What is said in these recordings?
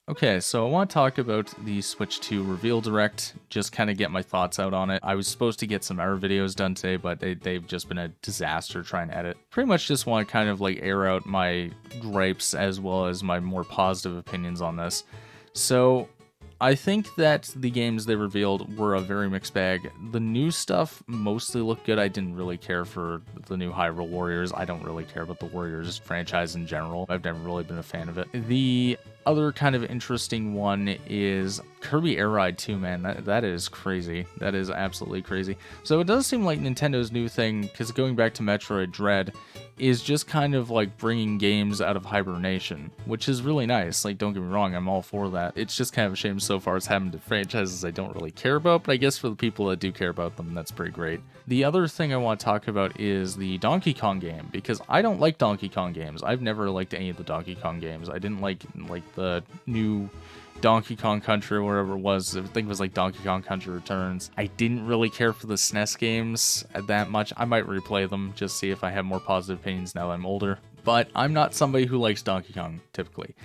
Okay, so I want to talk about the Switch 2 reveal direct, just kind of get my thoughts out on it. I was supposed to get some error videos done today, but they've just been a disaster trying to edit. Pretty much just want to kind of like air out my gripes as well as my more positive opinions on this. So I think that the games they revealed were a very mixed bag. The new stuff mostly looked good. I didn't really care for the new Hyrule Warriors. I don't really care about the Warriors franchise in general. I've never really been a fan of it. The other kind of interesting one is Kirby Air Ride 2, man. That is crazy. That is absolutely crazy. So it does seem like Nintendo's new thing, because going back to Metroid Dread, is just kind of like bringing games out of hibernation, which is really nice. Like, don't get me wrong, I'm all for that. It's just kind of a shame so far it's happened to franchises I don't really care about, but I guess for the people that do care about them, that's pretty great. The other thing I want to talk about is the Donkey Kong game, because I don't like Donkey Kong games. I've never liked any of the Donkey Kong games. I didn't like the new Donkey Kong Country or whatever it was. I think it was like Donkey Kong Country Returns. I didn't really care for the SNES games that much. I might replay them, just see if I have more positive opinions now that I'm older. But I'm not somebody who likes Donkey Kong, typically.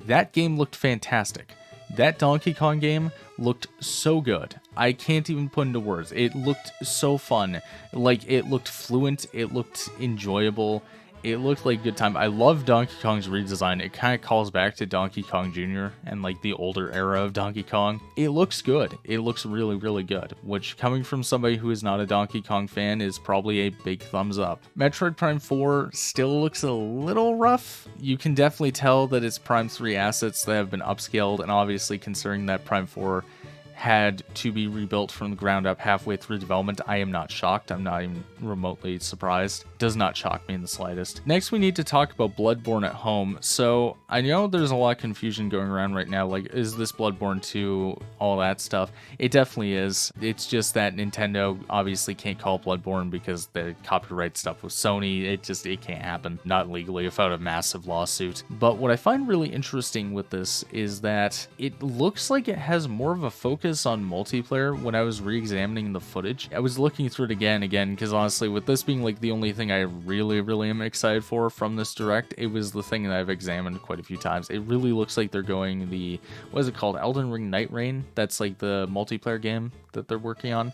That game looked fantastic. That Donkey Kong game looked so good. I can't even put into words. It looked so fun. Like, it looked fluent. It looked enjoyable. It looked like a good time. I love Donkey Kong's redesign. It kind of calls back to Donkey Kong Jr. and like the older era of Donkey Kong. It looks good. It looks really, really good, which coming from somebody who is not a Donkey Kong fan is probably a big thumbs up. Metroid Prime 4 still looks a little rough. You can definitely tell that it's Prime 3 assets that have been upscaled, and obviously considering that Prime 4 had to be rebuilt from the ground up halfway through development, I am not shocked. I'm not even remotely surprised. Does not shock me in the slightest. Next, we need to talk about Bloodborne at home. So I know there's a lot of confusion going around right now. Like, is this Bloodborne 2? All that stuff. It definitely is. It's just that Nintendo obviously can't call Bloodborne because the copyright stuff with Sony. It can't happen. Not legally without a massive lawsuit. But what I find really interesting with this is that it looks like it has more of a focus on multiplayer. When I was re-examining the footage, I was looking through it again, because honestly, with this being like the only thing I really am excited for from this direct, it was the thing that I've examined quite a few times. It really looks like they're going the, what is it called? Elden Ring Night Rain? That's like the multiplayer game that they're working on.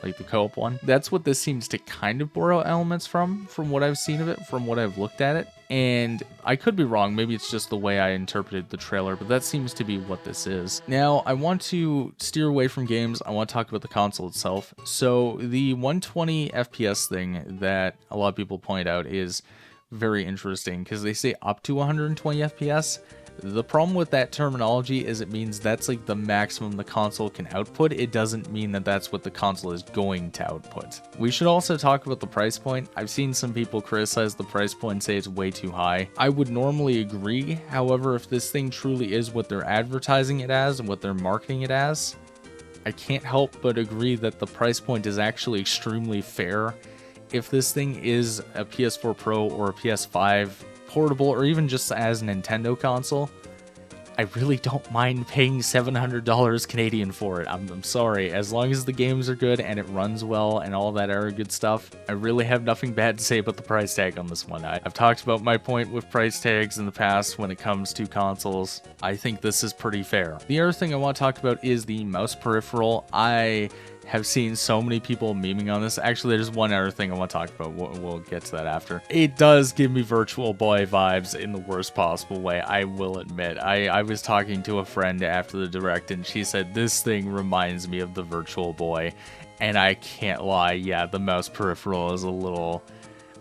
Like the co-op one. That's what this seems to kind of borrow elements from what I've seen of it, from what I've looked at it. And I could be wrong, maybe it's just the way I interpreted the trailer, but that seems to be what this is. Now, I want to steer away from games, I want to talk about the console itself. So, the 120 FPS thing that a lot of people point out is very interesting, because they say up to 120 FPS. The problem with that terminology is it means that's like the maximum the console can output. It doesn't mean that that's what the console is going to output. We should also talk about the price point. I've seen some people criticize the price point and say it's way too high. I would normally agree. However, if this thing truly is what they're advertising it as and what they're marketing it as, I can't help but agree that the price point is actually extremely fair. If this thing is a PS4 Pro or a PS5 portable, or even just as a Nintendo console, I really don't mind paying $700 Canadian for it. I'm sorry, as long as the games are good and it runs well and all that other good stuff, I really have nothing bad to say about the price tag on this one. I've talked about my point with price tags in the past when it comes to consoles. I think this is pretty fair. The other thing I want to talk about is the mouse peripheral. I have seen so many people memeing on this. Actually, there's one other thing I want to talk about. We'll get to that after. It does give me Virtual Boy vibes in the worst possible way, I will admit. I was talking to a friend after the direct, and she said, this thing reminds me of the Virtual Boy. And I can't lie, yeah, the mouse peripheral is a little...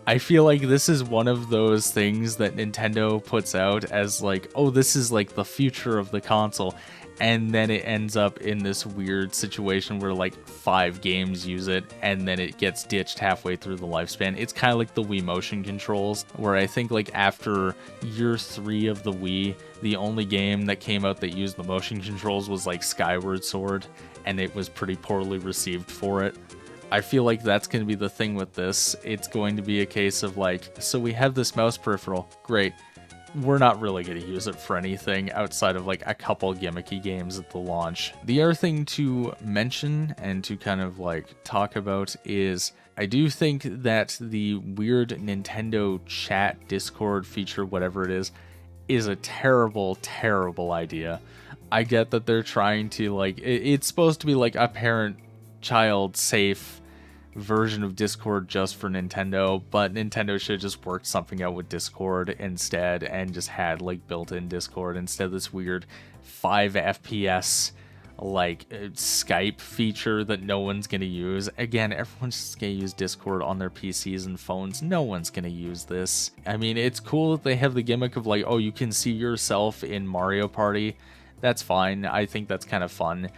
I feel like this is one of those things that Nintendo puts out as like, oh, this is like the future of the console. And then it ends up in this weird situation where like 5 games use it, and then it gets ditched halfway through the lifespan. It's kind of like the Wii motion controls, where I think like after year 3 of the Wii, the only game that came out that used the motion controls was like Skyward Sword, and it was pretty poorly received for it. I feel like that's going to be the thing with this. It's going to be a case of like, so we have this mouse peripheral, great. We're not really going to use it for anything outside of like a couple gimmicky games at the launch. The other thing to mention and to kind of like talk about is I do think that the weird Nintendo chat Discord feature, whatever it is a terrible, terrible idea. I get that they're trying to, like, it's supposed to be like a parent-child safe version of Discord just for Nintendo, but Nintendo should have just worked something out with Discord instead and just had like built-in Discord instead of this weird 5 FPS like Skype feature that no one's gonna use. Again, everyone's just gonna use Discord on their PCs and phones. No one's gonna use this. I mean, it's cool that they have the gimmick of like, oh, you can see yourself in Mario Party. That's fine. I think that's kind of fun.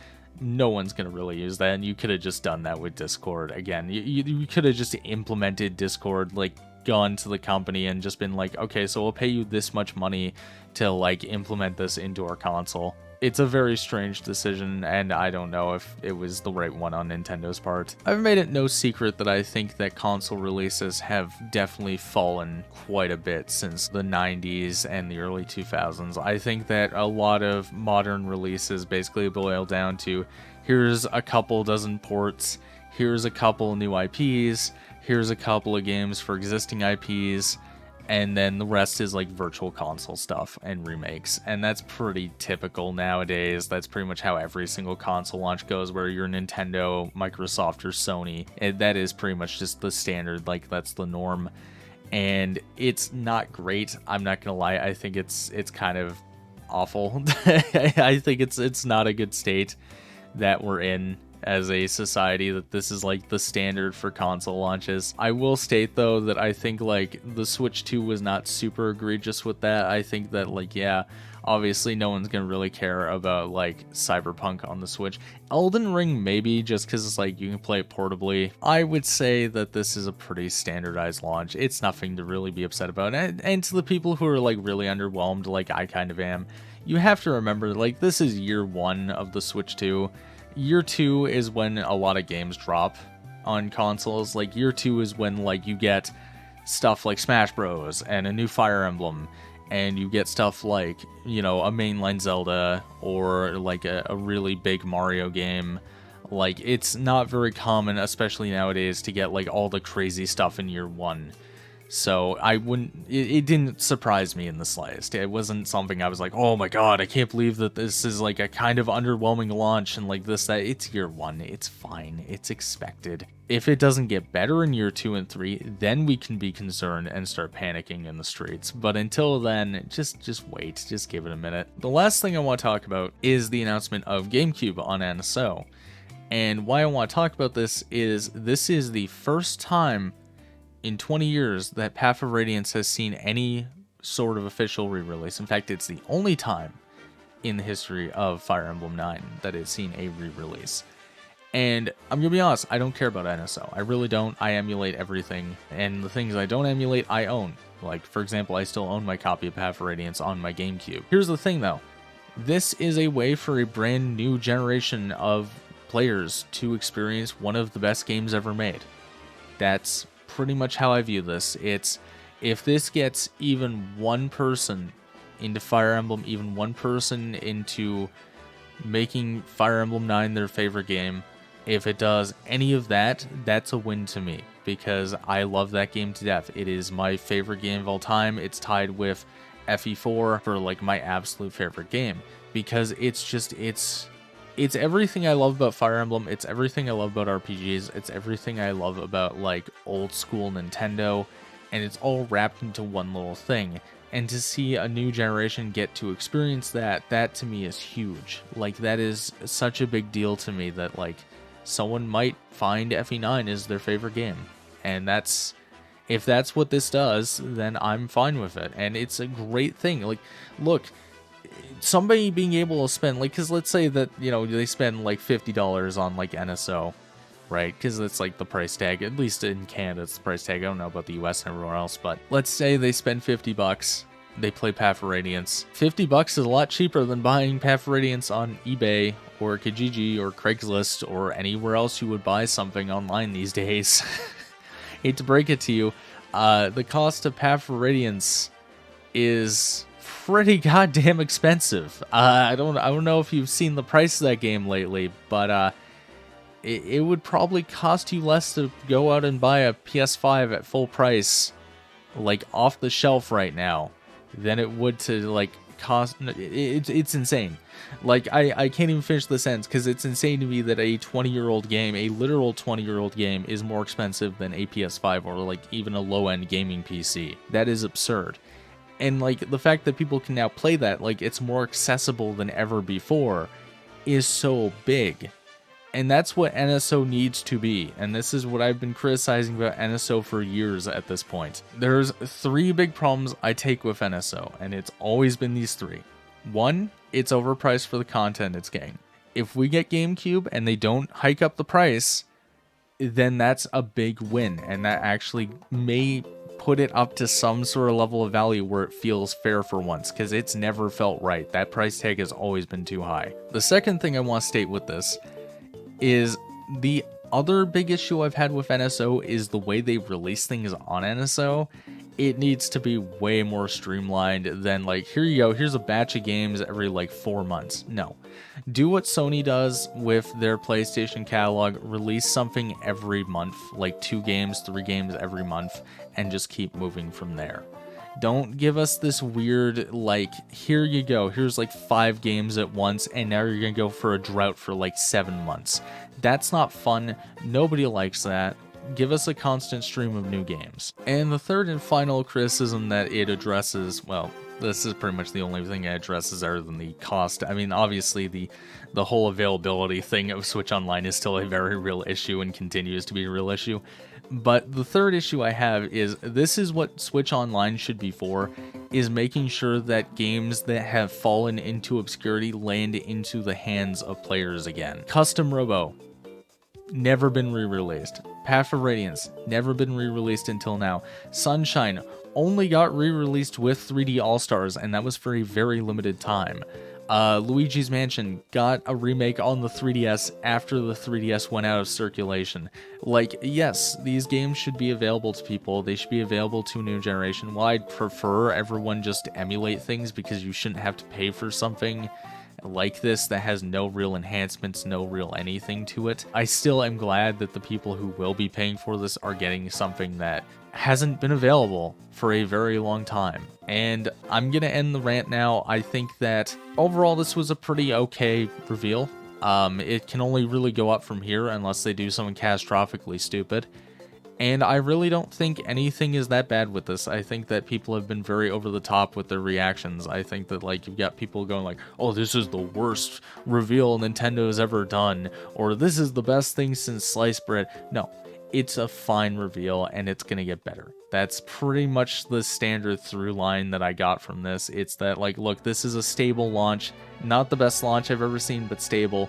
No one's going to really use that, and you could have just done that with Discord. Again, you could have just implemented Discord, like, gone to the company and just been like, okay, so we'll pay you this much money to, like, implement this into our console. It's a very strange decision, and I don't know if it was the right one on Nintendo's part. I've made it no secret that I think that console releases have definitely fallen quite a bit since the 90s and the early 2000s. I think that a lot of modern releases basically boil down to, here's a couple dozen ports, here's a couple new IPs, here's a couple of games for existing IPs, and then the rest is like virtual console stuff and remakes. And that's pretty typical nowadays. That's pretty much how every single console launch goes, where you're Nintendo, Microsoft, or Sony. And that is pretty much just the standard, like that's the norm. And it's not great. I'm not gonna lie, I think it's kind of awful. I think it's not a good state that we're in as a society, that this is like the standard for console launches. I will state though that I think like the Switch 2 was not super egregious with that. I think that like, yeah, obviously no one's gonna really care about like Cyberpunk on the Switch. Elden Ring maybe, just because it's like you can play it portably. I would say that this is a pretty standardized launch. It's nothing to really be upset about. And to the people who are like really underwhelmed, like I kind of am, you have to remember like this is year 1 of the Switch 2. Year 2 is when a lot of games drop on consoles. Like year 2 is when like you get stuff like Smash Bros and a new Fire Emblem, and you get stuff like, you know, a mainline Zelda or like a really big Mario game. Like it's not very common, especially nowadays, to get like all the crazy stuff in year 1. So I wouldn't, it didn't surprise me in the slightest. It wasn't something I was like, oh my god, I can't believe that this is like a kind of underwhelming launch and like this, that. It's year 1. It's fine. It's expected. If it doesn't get better in year 2 and 3, then we can be concerned and start panicking in the streets. But until then, just wait. Just give it a minute. The last thing I want to talk about is the announcement of GameCube on NSO. And why I want to talk about this is the first time in 20 years that Path of Radiance has seen any sort of official re-release. In fact, it's the only time in the history of Fire Emblem 9 that it's seen a re-release. And I'm gonna be honest, I don't care about NSO. I really don't. I emulate everything, and the things I don't emulate, I own. Like, for example, I still own my copy of Path of Radiance on my GameCube. Here's the thing, though. This is a way for a brand new generation of players to experience one of the best games ever made. That's pretty much how I view this. It's, if this gets even one person into Fire Emblem, even one person into making Fire Emblem 9 their favorite game, if it does any of that, that's a win to me, because I love that game to death. It is my favorite game of all time. It's tied with FE4 for like my absolute favorite game, because it's just, it's everything I love about Fire Emblem. It's everything I love about RPGs. It's everything I love about like old school Nintendo, and it's all wrapped into one little thing. And to see a new generation get to experience that to me is huge. Like, that is such a big deal to me, that like someone might find FE9 is their favorite game. And that's, if that's what this does, then I'm fine with it. And it's a great thing. Like, look, somebody being able to spend, like, because let's say that, you know, they spend like $50 on like NSO, right? Because it's like the price tag, at least in Canada, it's the price tag. I don't know about the US and everywhere else, but let's say they spend $50, they play Path of Radiance. $50 is a lot cheaper than buying Path of Radiance on eBay or Kijiji or Craigslist or anywhere else you would buy something online these days. Hate to break it to you, the cost of Path of Radiance is pretty goddamn expensive. I don't know if you've seen the price of that game lately, but it would probably cost you less to go out and buy a PS5 at full price, like off the shelf right now, than it would to like cost. It's insane. Like I can't even finish the sentence because it's insane to me that a 20-year-old game, a literal 20-year-old game, is more expensive than a PS5 or like even a low-end gaming PC. That is absurd. And like the fact that people can now play that, like it's more accessible than ever before, is so big. And that's what NSO needs to be. And this is what I've been criticizing about NSO for years at this point. There's 3 big problems I take with NSO, and it's always been these 3. 1, it's overpriced for the content it's getting. If we get GameCube and they don't hike up the price, then that's a big win. And that actually may put it up to some sort of level of value where it feels fair for once, because it's never felt right. That price tag has always been too high. The second thing I want to state with this is the other big issue I've had with NSO is the way they release things on NSO. It needs to be way more streamlined than like, here you go, here's a batch of games every like 4 months. No. Do what Sony does with their PlayStation catalog, release something every month, like 2 games, 3 games every month, and just keep moving from there. Don't give us this weird, like, here you go, here's like 5 games at once, and now you're gonna go for a drought for like 7 months. That's not fun. Nobody likes that. Give us a constant stream of new games. And the third and final criticism that it addresses, well, this is pretty much the only thing it addresses other than the cost. I mean, obviously, the whole availability thing of Switch Online is still a very real issue and continues to be a real issue. But the third issue I have is, this is what Switch Online should be for, is making sure that games that have fallen into obscurity land into the hands of players again. Custom Robo, never been re-released. Path of Radiance, never been re-released until now. Sunshine only got re-released with 3D All-Stars, and that was for a very limited time. Luigi's Mansion got a remake on the 3DS after the 3DS went out of circulation. Like, yes, these games should be available to people. They should be available to a new generation. While I'd prefer everyone just to emulate things because you shouldn't have to pay for something like this that has no real enhancements, no real anything to it, I still am glad that the people who will be paying for this are getting something that hasn't been available for a very long time. And I'm gonna end the rant now. I think that overall this was a pretty okay reveal. It can only really go up from here unless they do something catastrophically stupid. And I really don't think anything is that bad with this. I think that people have been very over the top with their reactions. I think that, like, you've got people going like, oh, this is the worst reveal Nintendo has ever done, or this is the best thing since sliced bread. No, it's a fine reveal, and it's gonna get better. That's pretty much the standard through line that I got from this. It's that, like, look, this is a stable launch. Not the best launch I've ever seen, but stable.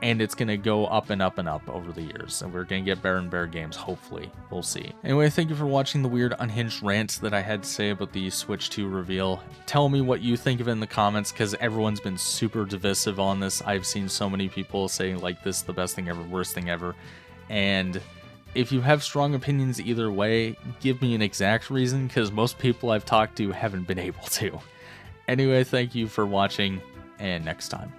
And it's going to go up and up and up over the years. And we're going to get better and better games, hopefully. We'll see. Anyway, thank you for watching the weird unhinged rant that I had to say about the Switch 2 reveal. Tell me what you think of it in the comments, because everyone's been super divisive on this. I've seen so many people saying, like, this is the best thing ever, worst thing ever. And if you have strong opinions either way, give me an exact reason, because most people I've talked to haven't been able to. Anyway, thank you for watching, and next time.